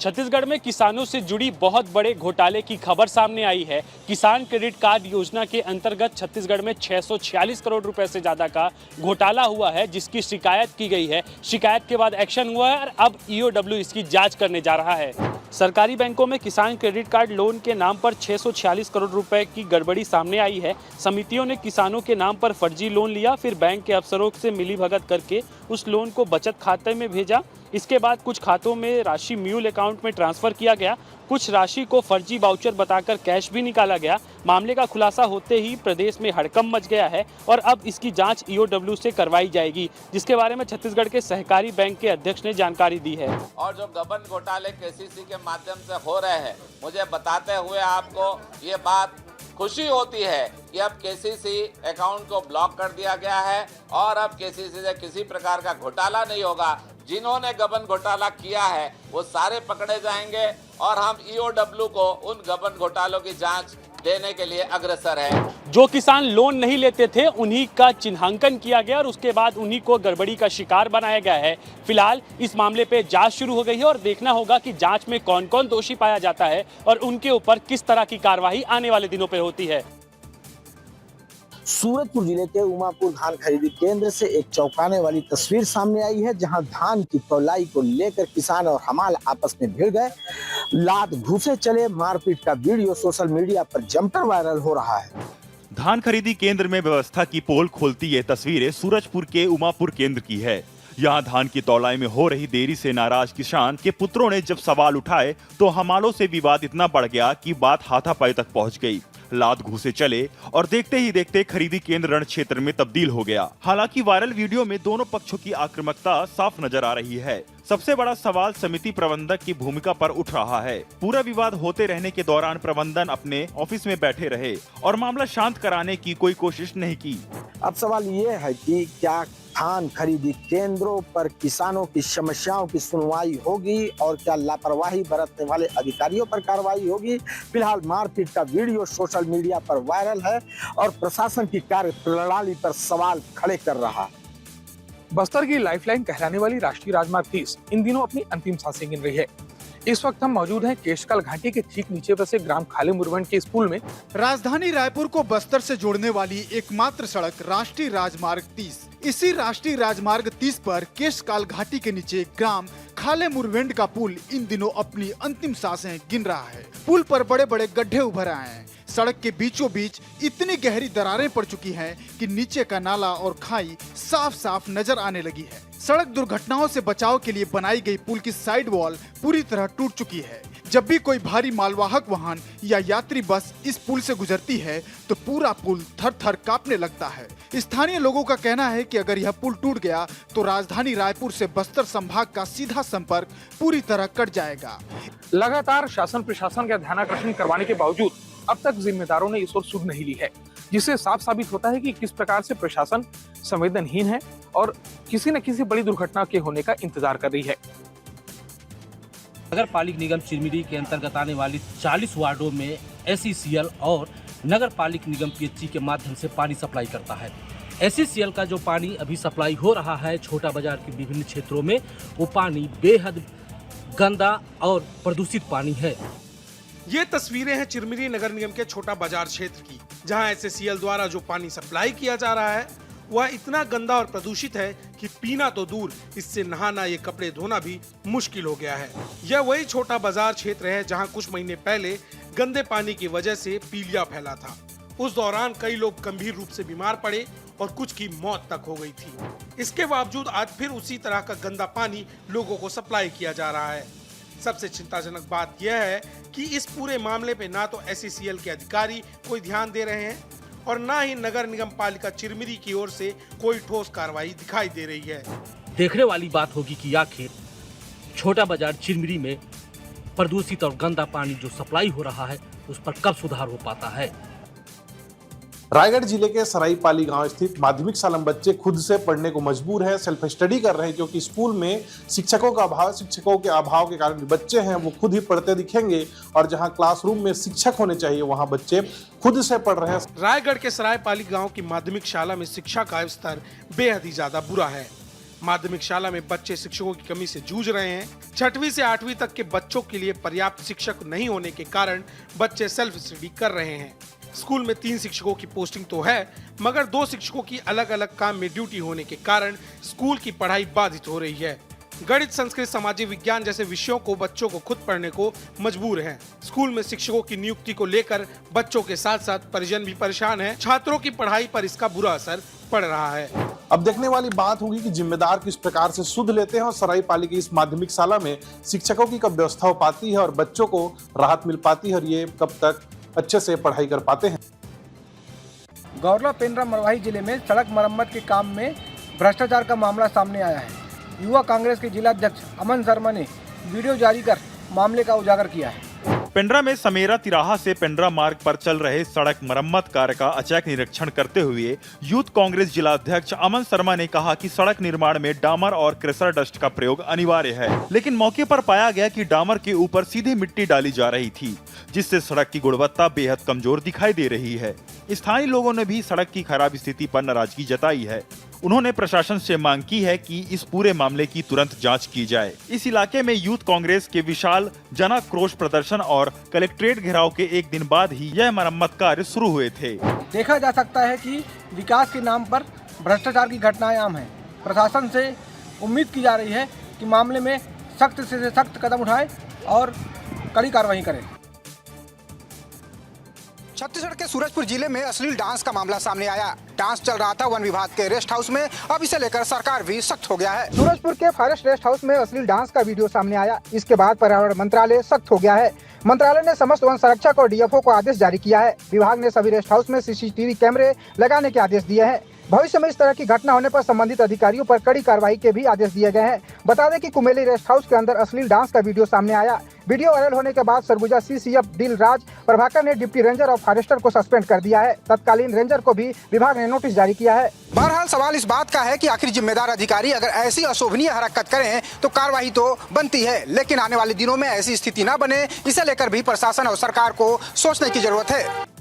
छत्तीसगढ़ में किसानों से जुड़ी बहुत बड़े घोटाले की खबर सामने आई है। किसान क्रेडिट कार्ड योजना के अंतर्गत छत्तीसगढ़ में 646 करोड़ रुपए से ज्यादा का घोटाला हुआ है, जिसकी शिकायत की गई है। शिकायत के बाद एक्शन हुआ है और अब ईओडब्ल्यू इसकी जांच करने जा रहा है। सरकारी बैंकों में किसान क्रेडिट कार्ड लोन के नाम पर 646 करोड़ रुपए की गड़बड़ी सामने आई है। समितियों ने किसानों के नाम पर फर्जी लोन लिया, फिर बैंक के अफसरों से मिलीभगत करके उस लोन को बचत खाते में भेजा। इसके बाद कुछ खातों में राशि म्यूल अकाउंट में ट्रांसफर किया गया, कुछ राशि को फर्जी वाउचर बताकर कैश भी निकाला गया। मामले का खुलासा होते ही प्रदेश में हड़कंप मच गया है और अब इसकी जांच ईओडब्ल्यू से करवाई जाएगी, जिसके बारे में छत्तीसगढ़ के सहकारी बैंक के अध्यक्ष ने जानकारी दी है। और जो गबन घोटाले केसीसी के माध्यम से हो रहे हैं, मुझे बताते हुए आपको ये बात खुशी होती है कि अब केसीसी अकाउंट को ब्लॉक कर दिया गया है और अब केसीसी से किसी प्रकार का घोटाला नहीं होगा। जिन्होंने गबन घोटाला किया है वो सारे पकड़े जाएंगे और हम ईओडब्ल्यू को उन गबन घोटालों की जांच देने के लिए अग्रसर है। जो किसान लोन नहीं लेते थे उन्हीं का चिन्हांकन किया गया और उसके बाद उन्हीं को गड़बड़ी का शिकार बनाया गया है। फिलहाल इस मामले पे जांच शुरू हो गई है और देखना होगा कि जांच में कौन कौन दोषी पाया जाता है और उनके ऊपर किस तरह की कार्रवाई आने वाले दिनों पर होती है। सूरजपुर जिले के उमापुर धान खरीदी केंद्र से एक चौंकाने वाली तस्वीर सामने आई है, जहां धान की तौलाई को लेकर किसान और हमाल आपस में भिड़ गए। लात घूसे चले, मारपीट का वीडियो सोशल मीडिया पर जमकर वायरल हो रहा है। धान खरीदी केंद्र में व्यवस्था की पोल खोलती ये तस्वीरें सूरजपुर के उमापुर केंद्र की है। यहाँ धान की तौलाई में हो रही देरी से नाराज किसान के पुत्रों ने जब सवाल उठाए तो हमालों से विवाद इतना बढ़ गया कि बात हाथापाई तक पहुँच गई। लात घूसे चले और देखते ही देखते खरीदी केंद्र रण क्षेत्र में तब्दील हो गया। हालांकि वायरल वीडियो में दोनों पक्षों की आक्रामकता साफ नजर आ रही है। सबसे बड़ा सवाल समिति प्रबंधक की भूमिका पर उठ रहा है। पूरा विवाद होते रहने के दौरान प्रबंधन अपने ऑफिस में बैठे रहे और मामला शांत कराने की कोई कोशिश नहीं की। अब सवाल ये है कि क्या धान खरीदी केंद्रों पर किसानों की समस्याओं की सुनवाई होगी और क्या लापरवाही बरतने वाले अधिकारियों पर कार्रवाई होगी। फिलहाल मारपीट का वीडियो सोशल मीडिया पर वायरल है और प्रशासन की कार्य प्रणाली पर सवाल खड़े कर रहा है। बस्तर की लाइफलाइन कहलाने वाली राष्ट्रीय राजमार्ग 30 इन दिनों अपनी अंतिम सांसें गिन रही है। इस वक्त हम मौजूद हैं केशकाल घाटी के ठीक नीचे बसे ग्राम खाले मुरवंड के स्कूल में। राजधानी रायपुर को बस्तर से जोड़ने वाली एकमात्र सड़क राष्ट्रीय राजमार्ग 30। इसी राष्ट्रीय राजमार्ग 30 पर केशकाल घाटी के नीचे ग्राम खाले मुरवेंड का पुल इन दिनों अपनी अंतिम सांसें गिन रहा है। पुल पर बड़े बड़े गड्ढे उभर आए हैं। सड़क के बीचों बीच इतनी गहरी दरारें पड़ चुकी हैं कि नीचे का नाला और खाई साफ साफ नजर आने लगी है। सड़क दुर्घटनाओं से बचाव के लिए बनाई गई पुल की साइड वॉल पूरी तरह टूट चुकी है। जब भी कोई भारी मालवाहक वाहन या यात्री बस इस पुल से गुजरती है तो पूरा पुल थर थर कांपने लगता है। स्थानीय लोगों का कहना है कि अगर यह पुल टूट गया तो राजधानी रायपुर से बस्तर संभाग का सीधा संपर्क पूरी तरह कट जाएगा। लगातार शासन प्रशासन का ध्यानाकर्षण करवाने के बावजूद अब तक जिम्मेदारों ने इस ओर सुध नहीं ली है, जिससे साफ साबित होता है कि किस प्रकार से प्रशासन संवेदनहीन है और किसी न किसी बड़ी दुर्घटना के होने का इंतजार कर रही है। नगर पालिक निगम चिरमिरी के अंतर्गत आने वाली 40 वार्डों में एसईसीएल और नगर पालिक निगम पीएचई के माध्यम से पानी सप्लाई करता है। एसईसीएल का जो पानी अभी सप्लाई हो रहा है छोटा बाजार के विभिन्न क्षेत्रों में, वो पानी बेहद गंदा और प्रदूषित पानी है। ये तस्वीरें हैं चिरमिरी नगर निगम के छोटा बाजार क्षेत्र की, जहां एसईसीएल द्वारा जो पानी सप्लाई किया जा रहा है वह इतना गंदा और प्रदूषित है कि पीना तो दूर, इससे नहाना, ये कपड़े धोना भी मुश्किल हो गया है। यह वही छोटा बाजार क्षेत्र है जहां कुछ महीने पहले गंदे पानी की वजह से पीलिया फैला था। उस दौरान कई लोग गंभीर रूप से बीमार पड़े और कुछ की मौत तक हो गई थी। इसके बावजूद आज फिर उसी तरह का गंदा पानी लोगों को सप्लाई किया जा रहा है। सबसे चिंताजनक बात यह है कि इस पूरे मामले पे ना तो एसईसीएल के अधिकारी कोई ध्यान दे रहे हैं और ना ही नगर निगम पालिका चिरमिरी की ओर से कोई ठोस कार्रवाई दिखाई दे रही है। देखने वाली बात होगी कि आखिर छोटा बाजार चिरमिरी में प्रदूषित और गंदा पानी जो सप्लाई हो रहा है उस पर कब सुधार हो पाता है। रायगढ़ जिले के सराईपाली गांव स्थित माध्यमिक शालम बच्चे खुद से पढ़ने को मजबूर हैं, सेल्फ स्टडी कर रहे हैं, क्योंकि स्कूल में शिक्षकों के अभाव के कारण बच्चे हैं वो खुद ही पढ़ते दिखेंगे और जहां क्लासरूम में शिक्षक होने चाहिए वहां बच्चे खुद से पढ़ रहे हैं। रायगढ़ के सरायपाली गांव की माध्यमिक शाला में शिक्षा का स्तर बेहद ही ज्यादा बुरा है। माध्यमिक शाला में बच्चे शिक्षकों की कमी से जूझ रहे हैं। 6वीं से 8वीं तक के बच्चों के लिए पर्याप्त शिक्षक नहीं होने के कारण बच्चे सेल्फ स्टडी कर रहे हैं। स्कूल में 3 शिक्षकों की पोस्टिंग तो है, मगर 2 शिक्षकों की अलग अलग काम में ड्यूटी होने के कारण स्कूल की पढ़ाई बाधित हो रही है। गणित, संस्कृत, सामाजिक विज्ञान जैसे विषयों को बच्चों को खुद पढ़ने को मजबूर हैं। स्कूल में शिक्षकों की नियुक्ति को लेकर बच्चों के साथ साथ परिजन भी परेशान हैं। छात्रों की पढ़ाई पर इसका बुरा असर पड़ रहा है। अब देखने वाली बात होगी कि जिम्मेदार किस प्रकार से सुध लेते हैं और सरायपाली की इस माध्यमिक शाला में शिक्षकों की कब व्यवस्था हो पाती है और बच्चों को राहत मिल पाती है और ये कब तक अच्छे से पढ़ाई कर पाते हैं। गौरला पेंड्रा मरवाही जिले में सड़क मरम्मत के काम में भ्रष्टाचार का मामला सामने आया है। युवा कांग्रेस के जिला अध्यक्ष अमन शर्मा ने वीडियो जारी कर मामले का उजागर किया है। पेंड्रा में समेरा तिराहा से पेंड्रा मार्ग पर चल रहे सड़क मरम्मत कार्य का औचक निरीक्षण करते हुए यूथ कांग्रेस जिला अध्यक्ष अमन शर्मा ने कहा कि सड़क निर्माण में डामर और क्रेशर डस्ट का प्रयोग अनिवार्य है, लेकिन मौके पर पाया गया कि डामर के ऊपर सीधे मिट्टी डाली जा रही थी, जिससे सड़क की गुणवत्ता बेहद कमजोर दिखाई दे रही है। स्थानीय लोगों ने भी सड़क की खराब स्थिति पर नाराजगी जताई है। उन्होंने प्रशासन से मांग की है कि इस पूरे मामले की तुरंत जांच की जाए। इस इलाके में यूथ कांग्रेस के विशाल जनाक्रोश प्रदर्शन और कलेक्ट्रेट घेराव के एक दिन बाद ही यह मरम्मत कार्य शुरू हुए थे। देखा जा सकता है कि विकास के नाम पर भ्रष्टाचार की घटनाएं आम हैं। प्रशासन से उम्मीद की जा रही है कि मामले में सख्त से सख्त कदम उठाए और कड़ी कार्रवाई करें। छत्तीसगढ़ के सूरजपुर जिले में अश्लील डांस का मामला सामने आया। डांस चल रहा था वन विभाग के रेस्ट हाउस में। अब इसे लेकर सरकार भी सख्त हो गया है। सूरजपुर के फॉरेस्ट रेस्ट हाउस में अश्लील डांस का वीडियो सामने आया। इसके बाद पर्यावरण मंत्रालय सख्त हो गया है। मंत्रालय ने समस्त वन संरक्षक और डीएफओ को आदेश जारी किया है। विभाग ने सभी रेस्ट हाउस में सीसीटीवी कैमरे लगाने के आदेश दिए हैं। भविष्य में इस तरह की घटना होने पर संबंधित अधिकारियों पर कड़ी कार्रवाई के भी आदेश दिए गए हैं। बता दें कि कुमेली रेस्ट हाउस के अंदर अश्लील डांस का वीडियो सामने आया। वीडियो वायरल होने के बाद सरगुजा सीसीएफ दिलराज प्रभाकर ने डिप्टी रेंजर और फॉरेस्टर को सस्पेंड कर दिया है। तत्कालीन रेंजर को भी विभाग ने नोटिस जारी किया है। बहरहाल सवाल इस बात का है कि आखिर जिम्मेदार अधिकारी अगर ऐसी अशोभनीय हरकत करें तो कार्रवाई तो बनती है, लेकिन आने वाले दिनों में ऐसी स्थिति न बने, इसे लेकर भी प्रशासन और सरकार को सोचने की जरूरत है।